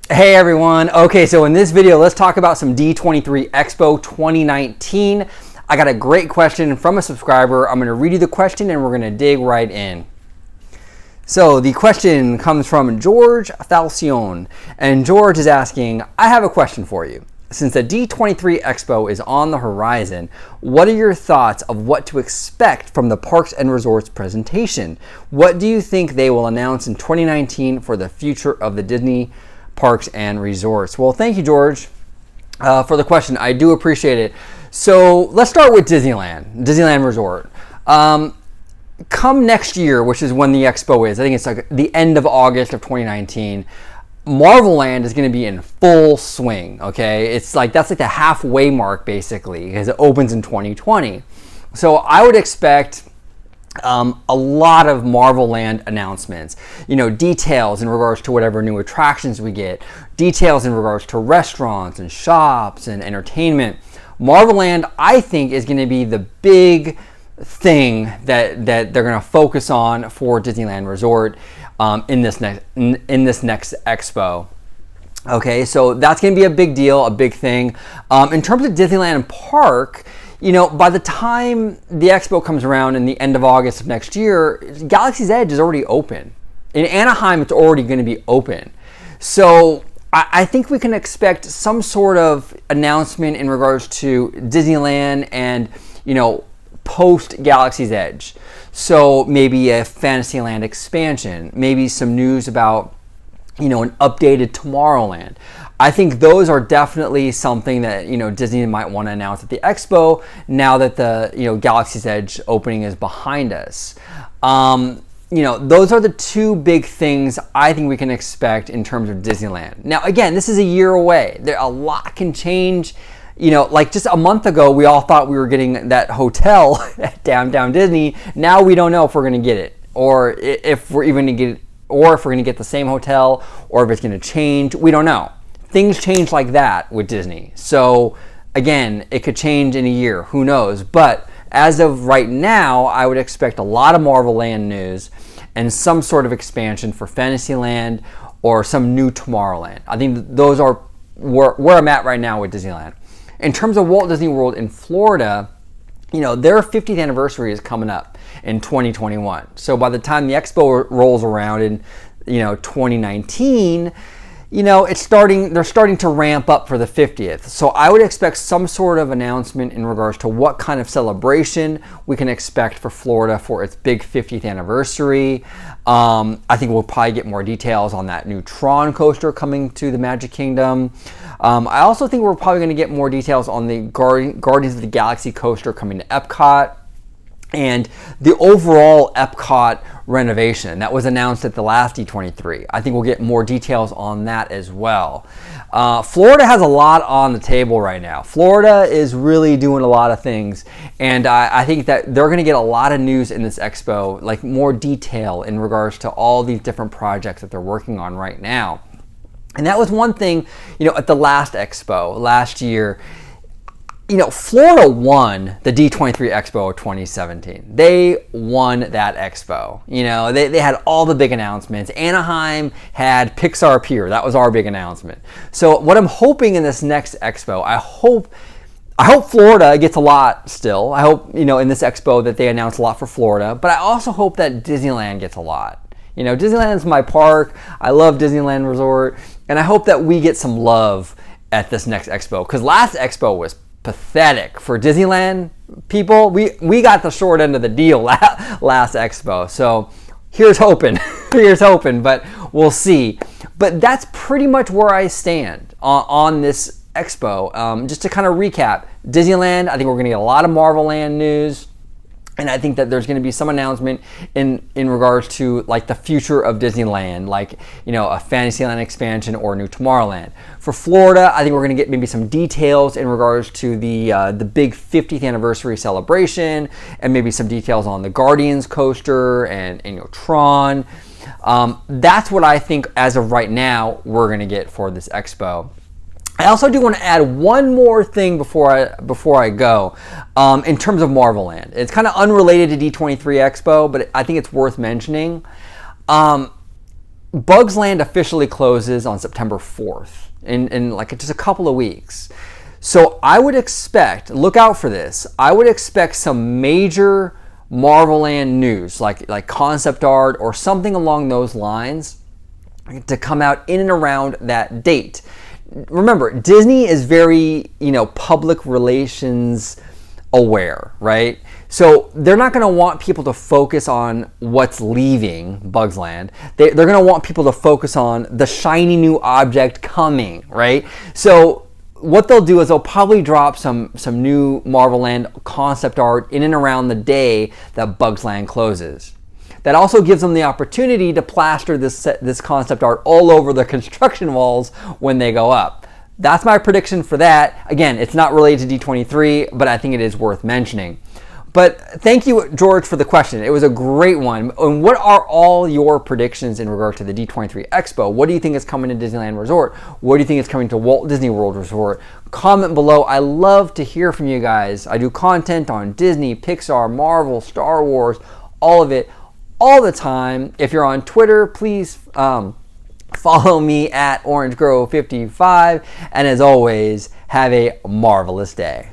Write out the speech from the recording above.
Hey everyone. Okay, so in this video, let's talk about some D23 Expo 2019. I got a great question from a subscriber. I'm going to read you the question and we're going to dig right in. So the question comes from George Falcione, and George is asking, I have a question for you. Since the D23 Expo is on the horizon, what are your thoughts of what to expect from the Parks and Resorts presentation? What do you think they will announce in 2019 for the future of the Disney Parks and Resorts? Well, thank you, George, for the question. I do appreciate it. So let's start with Disneyland Resort. Come next year, which is when the expo is, I think it's like the end of August of 2019, Marvel Land is going to be in full swing, okay? It's like, that's like the halfway mark basically, because it opens in 2020. So I would expect a lot of Marvel Land announcements, details in regards to whatever new attractions we get, details in regards to restaurants and shops and entertainment. Marvel Land, I think, is going to be the big thing that they're going to focus on for Disneyland Resort in this next expo. Okay, so that's going to be a big deal, a big thing. In terms of Disneyland Park, by the time the expo comes around in the end of August of next year, Galaxy's Edge is already open. In Anaheim, it's already going to be open. So I think we can expect some sort of announcement in regards to Disneyland and, post Galaxy's Edge. So maybe a Fantasyland expansion, maybe some news about, an updated Tomorrowland. I think those are definitely something that, Disney might want to announce at the expo now that the, Galaxy's Edge opening is behind us. Those are the two big things I think we can expect in terms of Disneyland. Now, again, this is a year away. A lot can change. Like just a month ago, we all thought we were getting that hotel at Downtown Disney. Now we don't know if we're going to get it, or if we're even going to get it, or if we're going to get the same hotel, or if it's going to change. We don't know. Things change like that with Disney. So again, it could change in a year. Who knows? But as of right now, I would expect a lot of Marvel Land news and some sort of expansion for Fantasyland or some new Tomorrowland. I think those are where I'm at right now with Disneyland. In terms of Walt Disney World in Florida, their 50th anniversary is coming up in 2021. So by the time the expo rolls around in, 2019, they're starting to ramp up for the 50th. So I would expect some sort of announcement in regards to what kind of celebration we can expect for Florida for its big 50th anniversary. I think we'll probably get more details on that new Tron coaster coming to the Magic Kingdom. I also think we're probably going to get more details on the Guardians of the Galaxy coaster coming to Epcot, and the overall Epcot renovation that was announced at the last D23. I think we'll get more details on that as well. Florida has a lot on the table right now. Florida is really doing a lot of things, and I think that they're going to get a lot of news in this expo, like more detail in regards to all these different projects that they're working on right now. And that was one thing, at the last expo last year. Florida won the D23 Expo of 2017. They won that expo. They had all the big announcements. Anaheim had Pixar Pier. That was our big announcement. So what I'm hoping in this next expo, I hope Florida gets a lot still. I hope, in this expo that they announce a lot for Florida, but I also hope that Disneyland gets a lot. Disneyland is my park. I love Disneyland Resort, and I hope that we get some love at this next expo, because last expo was pathetic for Disneyland people. We got the short end of the deal last expo. So here's hoping. Here's hoping, but we'll see. But that's pretty much where I stand on this expo. Just to kind of recap, Disneyland, I think we're going to get a lot of Marvel Land news. And I think that there's going to be some announcement in regards to like the future of Disneyland, like, a Fantasyland expansion or new Tomorrowland. For Florida, I think we're going to get maybe some details in regards to the big 50th anniversary celebration, and maybe some details on the Guardians coaster and Tron. That's what I think as of right now we're going to get for this expo. I also do want to add one more thing before I go, in terms of Marvel Land. It's kind of unrelated to D23 Expo, but I think it's worth mentioning. Bugs Land officially closes on September 4th in like just a couple of weeks. So I would expect, look out for this, I would expect some major Marvel Land news, like concept art or something along those lines, to come out in and around that date. Remember, Disney is very, public relations aware, right? So they're not going to want people to focus on what's leaving Bugs Land. They're going to want people to focus on the shiny new object coming, right? So what they'll do is they'll probably drop some new Marvel Land concept art in and around the day that Bugs Land closes. That also gives them the opportunity to plaster this concept art all over the construction walls when they go up. That's my prediction for that. Again, it's not related to D23, but I think it is worth mentioning. But thank you, George, for the question. It was a great one. And what are all your predictions in regard to the D23 Expo? What do you think is coming to Disneyland Resort? What do you think is coming to Walt Disney World Resort? Comment below. I love to hear from you guys. I do content on Disney, Pixar, Marvel, Star Wars, all of it, all the time. If you're on Twitter, please follow me at OrangeGrow55. And as always, have a marvelous day.